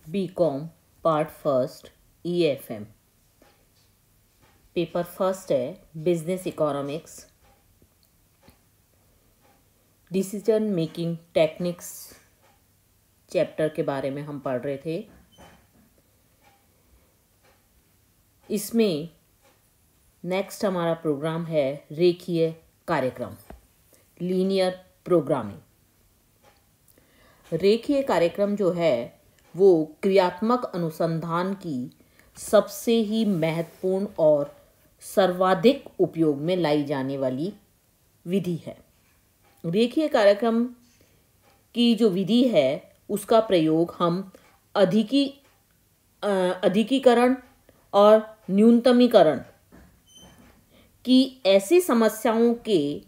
BCom part first EFM paper first है business economics decision making techniques chapter के बारे में हम पढ़ रहे थे। इसमें नेक्स्ट हमारा प्रोग्राम है रेखीय कार्यक्रम लीनियर प्रोग्रामिंग। रेखीय कार्यक्रम जो है वो क्रियात्मक अनुसंधान की सबसे ही महत्वपूर्ण और सर्वाधिक उपयोग में लाई जाने वाली विधि है। रेखीय कार्यक्रम की जो विधि है उसका प्रयोग हम अधिकीकरण और न्यूनतमीकरण की ऐसी समस्याओं के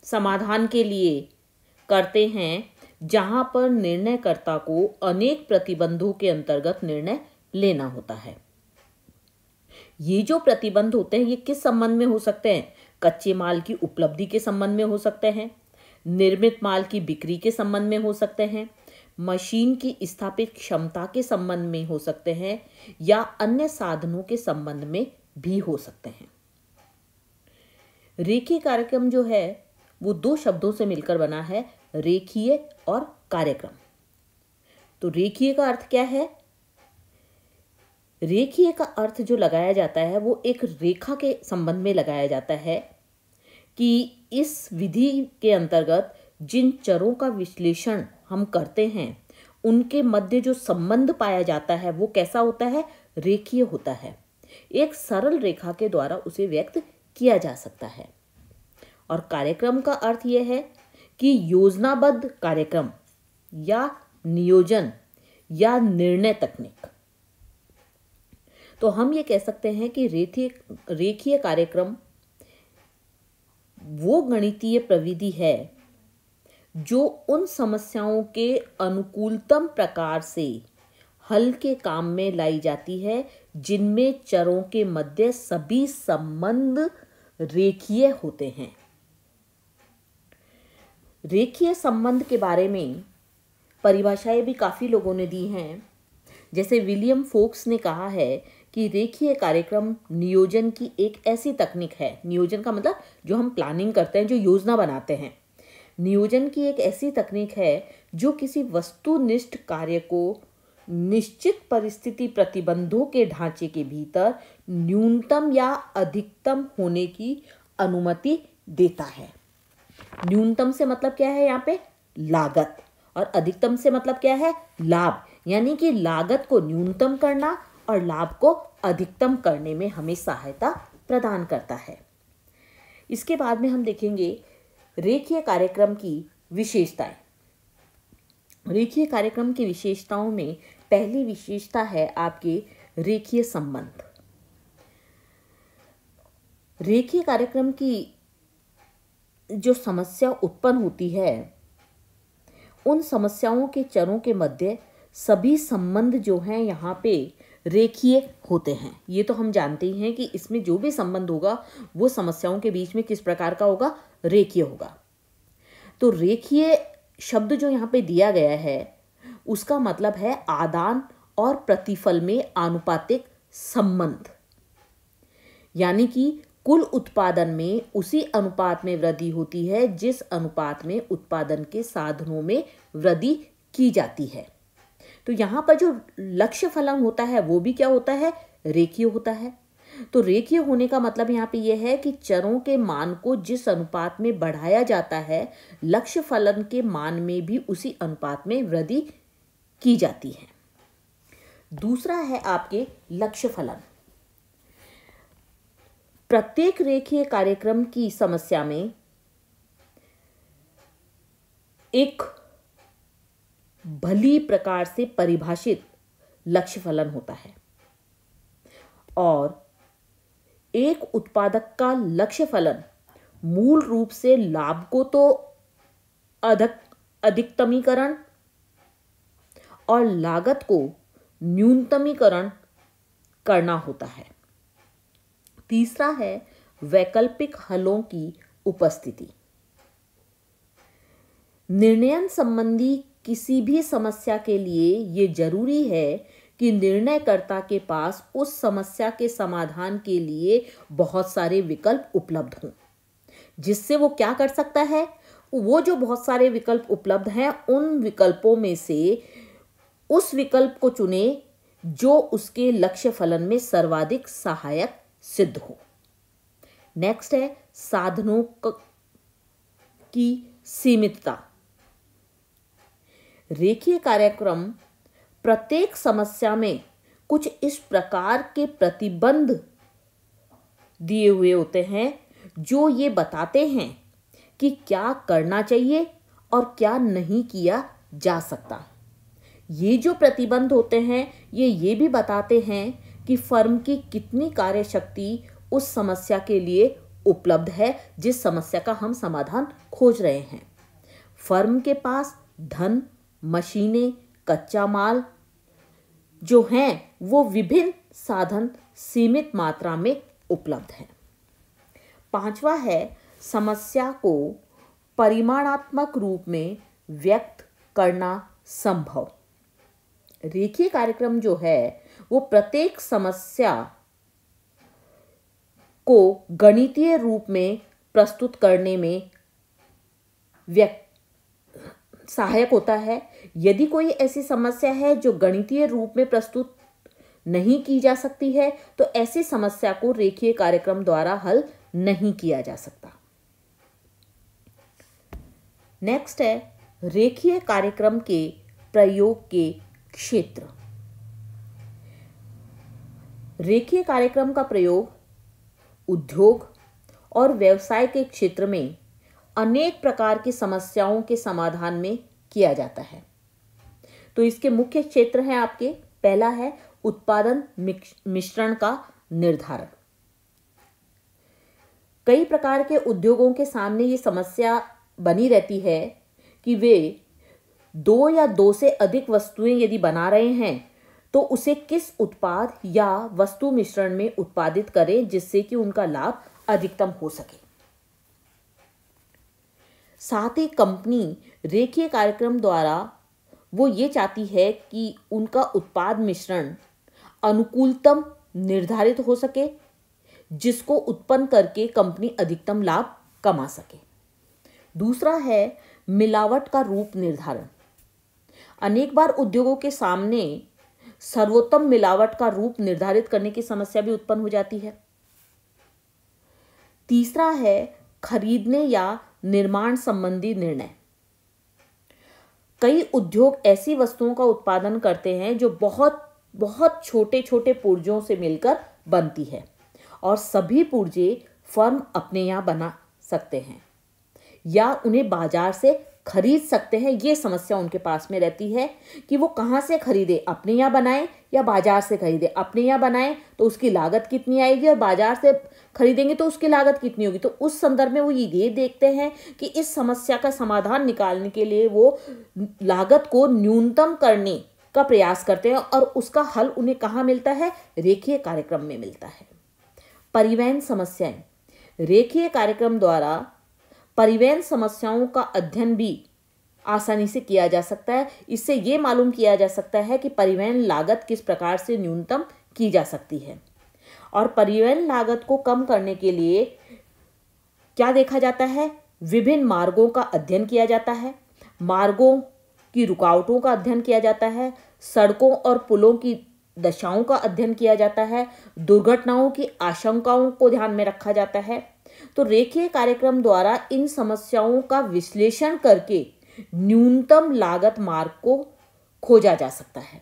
समाधान के लिए करते हैं जहां पर निर्णयकर्ता को अनेक प्रतिबंधों के अंतर्गत निर्णय लेना होता है। ये जो प्रतिबंध होते हैं ये किस संबंध में हो सकते हैं? कच्चे माल की उपलब्धि के संबंध में हो सकते हैं, निर्मित माल की बिक्री के संबंध में हो सकते हैं, मशीन की स्थापित क्षमता के संबंध में हो सकते हैं या अन्य साधनों के संबंध में भी हो सकते हैं। रेखीय कार्यक्रम जो है वो दो शब्दों से मिलकर बना है, रेखीय और कार्यक्रम। तो रेखीय का अर्थ क्या है? रेखीय का अर्थ जो लगाया जाता है वो एक रेखा के संबंध में लगाया जाता है कि इस विधि के अंतर्गत जिन चरों का विश्लेषण हम करते हैं उनके मध्य जो संबंध पाया जाता है वो कैसा होता है? रेखीय होता है। एक सरल रेखा के द्वारा उसे व्यक्त किया जा सकता है। और कार्यक्रम का अर्थ यह है कि योजनाबद्ध कार्यक्रम या नियोजन या निर्णय तकनीक। तो हम ये कह सकते हैं कि रेखीय कार्यक्रम वो गणितीय प्रविधि है जो उन समस्याओं के अनुकूलतम प्रकार से हल के काम में लाई जाती है जिनमें चरों के मध्य सभी संबंध रेखीय होते हैं। रेखीय संबंध के बारे में परिभाषाएं भी काफी लोगों ने दी हैं। जैसे विलियम फोक्स ने कहा है कि रेखीय कार्यक्रम नियोजन की एक ऐसी तकनीक है। नियोजन का मतलब जो हम प्लानिंग करते हैं, जो योजना बनाते हैं। नियोजन की एक ऐसी तकनीक है जो किसी वस्तुनिष्ठ कार्य को निश्चित परिस्थिति प्रतिबंधों के ढांचे के भीतर न्यूनतम या अधिकतम होने की अनुमति देता है। न्यूनतम से मतलब क्या है यहाँ पे? लागत। और अधिकतम से मतलब क्या है? लाभ। यानी कि लागत को न्यूनतम करना और लाभ को अधिकतम करने में हमें सहायता प्रदान करता है। इसके बाद में हम देखेंगे रेखीय कार्यक्रम की विशेषताएं। रेखीय कार्यक्रम की विशेषताओं में पहली विशेषता है आपके रेखीय संबंध। रेखीय कार्यक्रम की जो समस्या उत्पन्न होती है उन समस्याओं के चरों के मध्य सभी संबंध जो हैं यहाँ पे रेखीय होते हैं। ये तो हम जानते ही हैं कि इसमें जो भी संबंध होगा वो समस्याओं के बीच में किस प्रकार का होगा? रेखीय होगा। तो रेखीय शब्द जो यहाँ पे दिया गया है उसका मतलब है आदान और प्रतिफल में आनुपातिक संबंध। यानी कि कुल उत्पादन में उसी अनुपात में वृद्धि होती है जिस अनुपात में उत्पादन के साधनों में वृद्धि की जाती है। तो यहाँ पर जो लक्ष्य फलन होता है वो भी क्या होता है? रेखीय होता है। तो रेखीय होने का मतलब यहाँ पे यह है कि चरों के मान को जिस अनुपात में बढ़ाया जाता है लक्ष्य फलन के मान में भी उसी अनुपात में वृद्धि की जाती है। दूसरा है आपके लक्ष्य फलन। प्रत्येक रेखीय कार्यक्रम की समस्या में एक भली प्रकार से परिभाषित लक्ष्य फलन होता है और एक उत्पादक का लक्ष्य फलन मूल रूप से लाभ को तो अधिकतमीकरण और लागत को न्यूनतमीकरण करना होता है। तीसरा है वैकल्पिक हलों की उपस्थिति। निर्णयन संबंधी किसी भी समस्या के लिए ये जरूरी है कि निर्णयकर्ता के पास उस समस्या के समाधान के लिए बहुत सारे विकल्प उपलब्ध हों, जिससे वो क्या कर सकता है, वो जो बहुत सारे विकल्प उपलब्ध हैं उन विकल्पों में से उस विकल्प को चुने जो उसके लक्ष्य फलन में सर्वाधिक सहायक सिद्ध हो। नेक्स्ट है साधनों की सीमितता। रेखीय कार्यक्रम प्रत्येक समस्या में कुछ इस प्रकार के प्रतिबंध दिए हुए होते हैं जो ये बताते हैं कि क्या करना चाहिए और क्या नहीं किया जा सकता। ये जो प्रतिबंध होते हैं ये भी बताते हैं कि फर्म की कितनी कार्यशक्ति उस समस्या के लिए उपलब्ध है जिस समस्या का हम समाधान खोज रहे हैं। फर्म के पास धन, मशीनें, कच्चा माल जो हैं वो विभिन्न साधन सीमित मात्रा में उपलब्ध हैं। पांचवा है समस्या को परिमाणात्मक रूप में व्यक्त करना संभव। रेखीय कार्यक्रम जो है वो प्रत्येक समस्या को गणितीय रूप में प्रस्तुत करने में सहायक होता है। यदि कोई ऐसी समस्या है जो गणितीय रूप में प्रस्तुत नहीं की जा सकती है तो ऐसी समस्या को रेखीय कार्यक्रम द्वारा हल नहीं किया जा सकता। नेक्स्ट है रेखीय कार्यक्रम के प्रयोग के क्षेत्र। रेखीय कार्यक्रम का प्रयोग उद्योग और व्यवसाय के क्षेत्र में अनेक प्रकार की समस्याओं के समाधान में किया जाता है। तो इसके मुख्य क्षेत्र हैं आपके, पहला है उत्पादन मिश्रण का निर्धारण। कई प्रकार के उद्योगों के सामने ये समस्या बनी रहती है कि वे दो या दो से अधिक वस्तुएं यदि बना रहे हैं तो उसे किस उत्पाद या वस्तु मिश्रण में उत्पादित करें जिससे कि उनका लाभ अधिकतम हो सके। साथ ही कंपनी रेखीय कार्यक्रम द्वारा वो ये चाहती है कि उनका उत्पाद मिश्रण अनुकूलतम निर्धारित हो सके जिसको उत्पन्न करके कंपनी अधिकतम लाभ कमा सके। दूसरा है मिलावट का रूप निर्धारण। अनेक बार उद्योगों के सामने सर्वोत्तम मिलावट का रूप निर्धारित करने की समस्या भी उत्पन्न हो जाती है। तीसरा है खरीदने या निर्माण संबंधी निर्णय। कई उद्योग ऐसी वस्तुओं का उत्पादन करते हैं जो बहुत बहुत छोटे छोटे पुर्जों से मिलकर बनती है और सभी पुर्जे फर्म अपने यहाँ बना सकते हैं या उन्हें बाजार से खरीद सकते हैं। ये समस्या उनके पास में रहती है कि वो कहाँ से खरीदे, अपने यहाँ बनाएं या बाजार से खरीदे। अपने यहाँ बनाएं तो उसकी लागत कितनी आएगी और बाजार से खरीदेंगे तो उसकी लागत कितनी होगी। तो उस संदर्भ में वो ये देखते हैं कि इस समस्या का समाधान निकालने के लिए वो लागत को न्यूनतम करने का प्रयास करते हैं और उसका हल उन्हें कहाँ मिलता है, रेखीय कार्यक्रम में मिलता है। परिवहन समस्याएं। रेखीय कार्यक्रम द्वारा परिवहन समस्याओं का अध्ययन भी आसानी से किया जा सकता है। इससे ये मालूम किया जा सकता है कि परिवहन लागत किस प्रकार से न्यूनतम की जा सकती है और परिवहन लागत को कम करने के लिए क्या देखा जाता है, विभिन्न मार्गों का अध्ययन किया जाता है, मार्गों की रुकावटों का अध्ययन किया जाता है, सड़कों और पुलों की दशाओं का अध्ययन किया जाता है, दुर्घटनाओं की आशंकाओं को ध्यान में रखा जाता है। तो रेखीय कार्यक्रम द्वारा इन समस्याओं का विश्लेषण करके न्यूनतम लागत मार्ग को खोजा जा सकता है।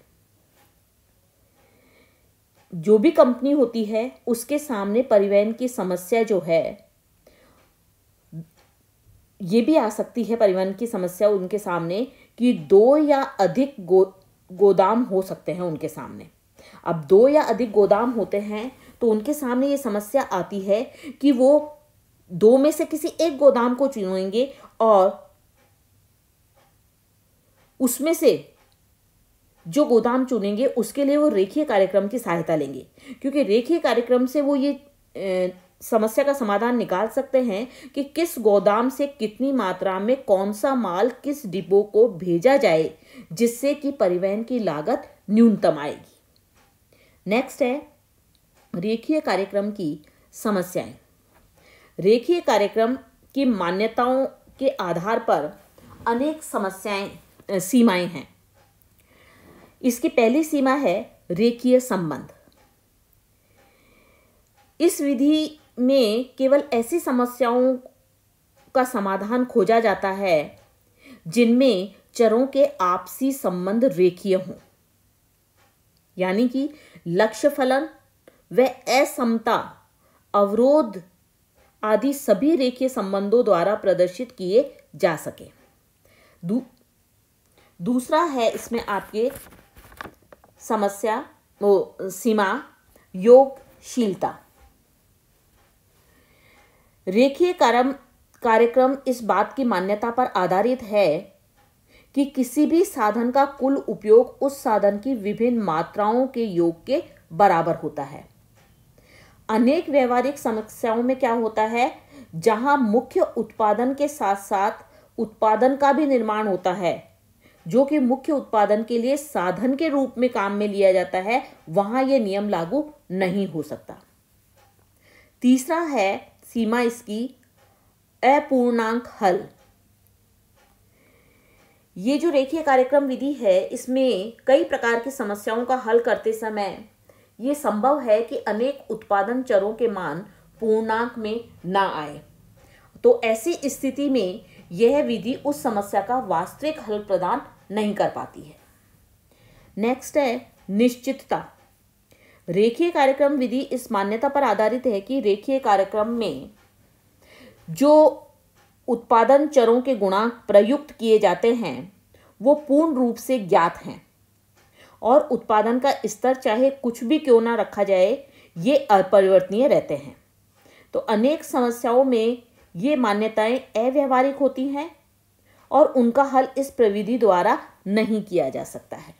जो भी कंपनी होती है उसके सामने परिवहन की समस्या जो है ये भी आ सकती है। परिवहन की समस्या उनके सामने कि दो या अधिक गोदाम हो सकते हैं उनके सामने। अब दो या अधिक गोदाम होते हैं तो उनके सामने ये समस्या आती है कि वो दो में से किसी एक गोदाम को चुनेंगे और उसमें से जो गोदाम चुनेंगे उसके लिए वो रेखीय कार्यक्रम की सहायता लेंगे, क्योंकि रेखीय कार्यक्रम से वो ये समस्या का समाधान निकाल सकते हैं कि किस गोदाम से कितनी मात्रा में कौन सा माल किस डिपो को भेजा जाए, जिससे कि परिवहन की लागत न्यूनतम आएगी। नेक्स्ट है रेखीय कार्यक्रम की समस्याएं। रेखीय कार्यक्रम की मान्यताओं के आधार पर अनेक सीमाएं हैं। इसकी पहली सीमा है रेखीय संबंध। इस विधि में केवल ऐसी समस्याओं का समाधान खोजा जाता है जिनमें चरों के आपसी संबंध रेखीय हों, यानी कि लक्ष्य फलन व असमता, अवरोध आदि सभी रेखीय संबंधों द्वारा प्रदर्शित किए जा सके। दूसरा है इसमें आपके सीमा योगशीलता। रेखीय कार्यक्रम इस बात की मान्यता पर आधारित है कि किसी भी साधन का कुल उपयोग उस साधन की विभिन्न मात्राओं के योग के बराबर होता है। अनेक व्यवहारिक समस्याओं में क्या होता है, जहां मुख्य उत्पादन के साथ साथ उत्पादन का भी निर्माण होता है, जो कि मुख्य उत्पादन के लिए साधन के रूप में काम में लिया जाता है, वहां यह नियम लागू नहीं हो सकता। तीसरा है सीमा इसकी अपूर्णांक हल। ये जो रेखीय कार्यक्रम विधि है, इसमें कई प्रकार की समस्याओं का हल करते समय ये संभव है कि अनेक उत्पादन चरों के मान पूर्णांक में ना आए। तो ऐसी स्थिति में यह विधि उस समस्या का वास्तविक हल प्रदान नहीं कर पाती है। नेक्स्ट है निश्चितता। रेखीय कार्यक्रम विधि इस मान्यता पर आधारित है कि रेखीय कार्यक्रम में जो उत्पादन चरों के गुणांक प्रयुक्त किए जाते हैं वो पूर्ण रूप से ज्ञात हैं और उत्पादन का स्तर चाहे कुछ भी क्यों ना रखा जाए, ये अपरिवर्तनीय रहते हैं। तो अनेक समस्याओं में ये मान्यताएं अव्यावहारिक होती हैं और उनका हल इस प्रविधि द्वारा नहीं किया जा सकता है।